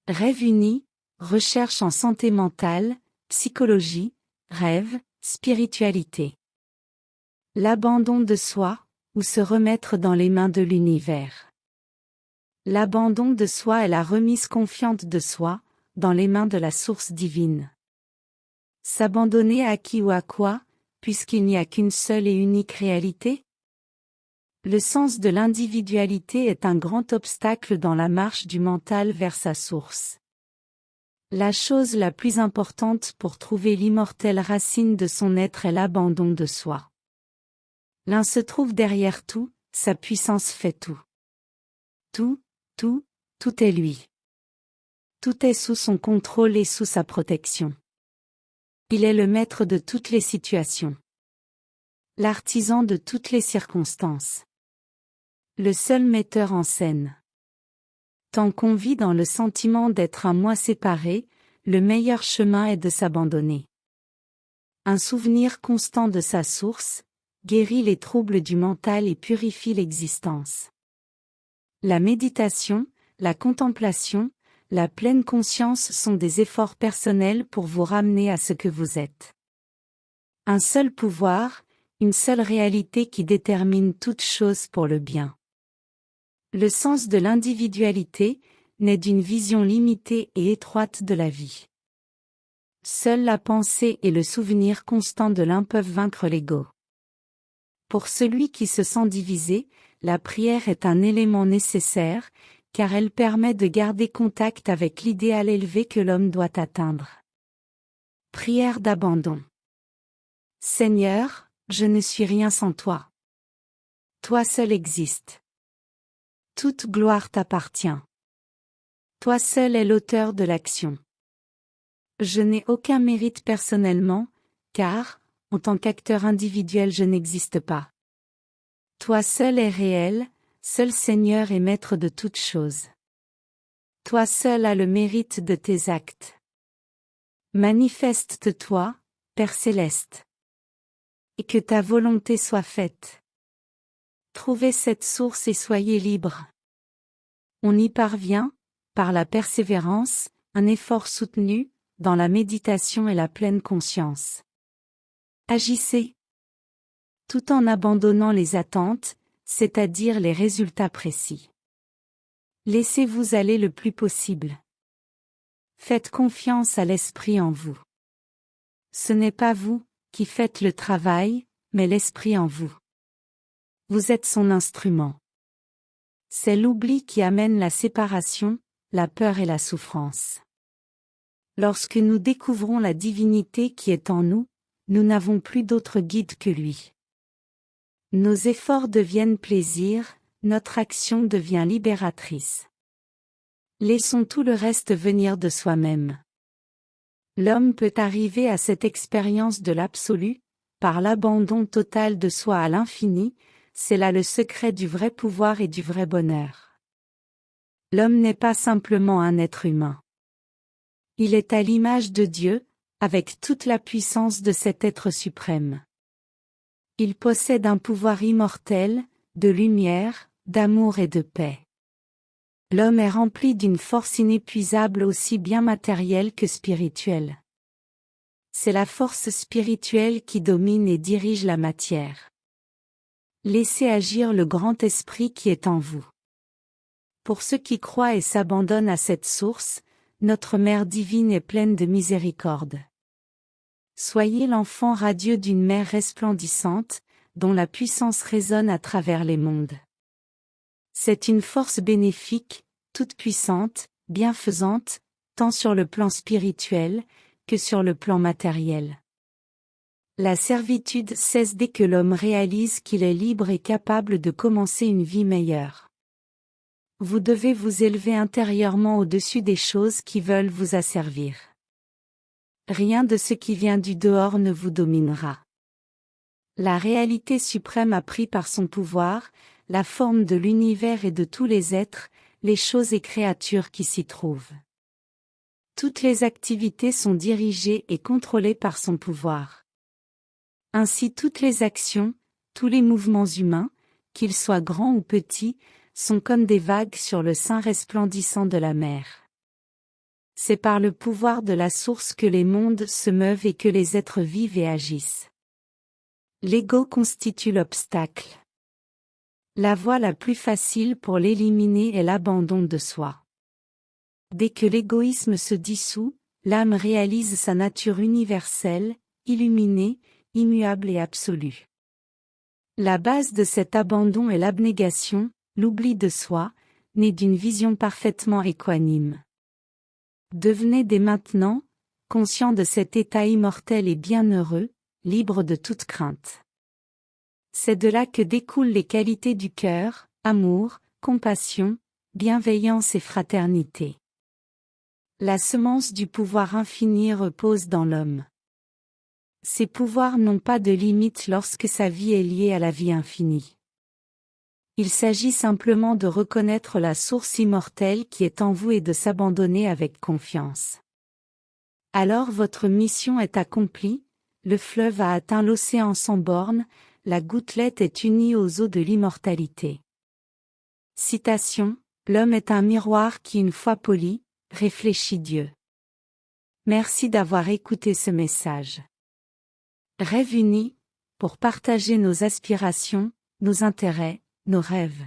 Rêve uni, recherche en santé mentale, psychologie, rêve, spiritualité. L'abandon de soi, ou se remettre dans les mains de l'univers. L'abandon de soi est la remise confiante de soi, dans les mains de la source divine. S'abandonner à qui ou à quoi, puisqu'il n'y a qu'une seule et unique réalité? Le sens de l'individualité est un grand obstacle dans la marche du mental vers sa source. La chose la plus importante pour trouver l'immortelle racine de son être est l'abandon de soi. L'un se trouve derrière tout, sa puissance fait tout. Tout est lui. Tout est sous son contrôle et sous sa protection. Il est le maître de toutes les situations. L'artisan de toutes les circonstances. Le seul metteur en scène. Tant qu'on vit dans le sentiment d'être un moi séparé, le meilleur chemin est de s'abandonner. Un souvenir constant de sa source, guérit les troubles du mental et purifie l'existence. La méditation, la contemplation, la pleine conscience sont des efforts personnels pour vous ramener à ce que vous êtes. Un seul pouvoir, une seule réalité qui détermine toute chose pour le bien. Le sens de l'individualité naît d'une vision limitée et étroite de la vie. Seule la pensée et le souvenir constant de l'un peuvent vaincre l'ego. Pour celui qui se sent divisé, la prière est un élément nécessaire, car elle permet de garder contact avec l'idéal élevé que l'homme doit atteindre. Prière d'abandon. Seigneur, je ne suis rien sans toi. Toi seul existes. Toute gloire t'appartient. Toi seul es l'auteur de l'action. Je n'ai aucun mérite personnellement, car, en tant qu'acteur individuel je n'existe pas. Toi seul es réel, seul Seigneur et maître de toutes choses. Toi seul as le mérite de tes actes. Manifeste-toi, Père céleste. Et que ta volonté soit faite. Trouvez cette source et soyez libres. On y parvient, par la persévérance, un effort soutenu, dans la méditation et la pleine conscience. Agissez. Tout en abandonnant les attentes, c'est-à-dire les résultats précis. Laissez-vous aller le plus possible. Faites confiance à l'esprit en vous. Ce n'est pas vous qui faites le travail, mais l'esprit en vous. Vous êtes son instrument. C'est l'oubli qui amène la séparation, la peur et la souffrance. Lorsque nous découvrons la divinité qui est en nous, nous n'avons plus d'autre guide que lui. Nos efforts deviennent plaisir, notre action devient libératrice. Laissons tout le reste venir de soi-même. L'homme peut arriver à cette expérience de l'absolu, par l'abandon total de soi à l'infini, c'est là le secret du vrai pouvoir et du vrai bonheur. L'homme n'est pas simplement un être humain. Il est à l'image de Dieu, avec toute la puissance de cet être suprême. Il possède un pouvoir immortel, de lumière, d'amour et de paix. L'homme est rempli d'une force inépuisable aussi bien matérielle que spirituelle. C'est la force spirituelle qui domine et dirige la matière. Laissez agir le grand esprit qui est en vous. Pour ceux qui croient et s'abandonnent à cette source, notre Mère divine est pleine de miséricorde. Soyez l'enfant radieux d'une mère resplendissante, dont la puissance résonne à travers les mondes. C'est une force bénéfique, toute puissante, bienfaisante, tant sur le plan spirituel, que sur le plan matériel. La servitude cesse dès que l'homme réalise qu'il est libre et capable de commencer une vie meilleure. Vous devez vous élever intérieurement au-dessus des choses qui veulent vous asservir. Rien de ce qui vient du dehors ne vous dominera. La réalité suprême a pris par son pouvoir, la forme de l'univers et de tous les êtres, les choses et créatures qui s'y trouvent. Toutes les activités sont dirigées et contrôlées par son pouvoir. Ainsi toutes les actions, tous les mouvements humains, qu'ils soient grands ou petits, sont comme des vagues sur le sein resplendissant de la mer. C'est par le pouvoir de la source que les mondes se meuvent et que les êtres vivent et agissent. L'ego constitue l'obstacle. La voie la plus facile pour l'éliminer est l'abandon de soi. Dès que l'égoïsme se dissout, l'âme réalise sa nature universelle, illuminée, immuable et absolue. La base de cet abandon est l'abnégation, l'oubli de soi, né d'une vision parfaitement équanime. Devenez dès maintenant, conscient de cet état immortel et bienheureux, libre de toute crainte. C'est de là que découlent les qualités du cœur, amour, compassion, bienveillance et fraternité. La semence du pouvoir infini repose dans l'homme. Ces pouvoirs n'ont pas de limite lorsque sa vie est liée à la vie infinie. Il s'agit simplement de reconnaître la source immortelle qui est en vous et de s'abandonner avec confiance. Alors votre mission est accomplie, le fleuve a atteint l'océan sans bornes, la gouttelette est unie aux eaux de l'immortalité. Citation: L'homme est un miroir qui une fois poli, réfléchit Dieu. Merci d'avoir écouté ce message. Rêve uni, pour partager nos aspirations, nos intérêts, nos rêves.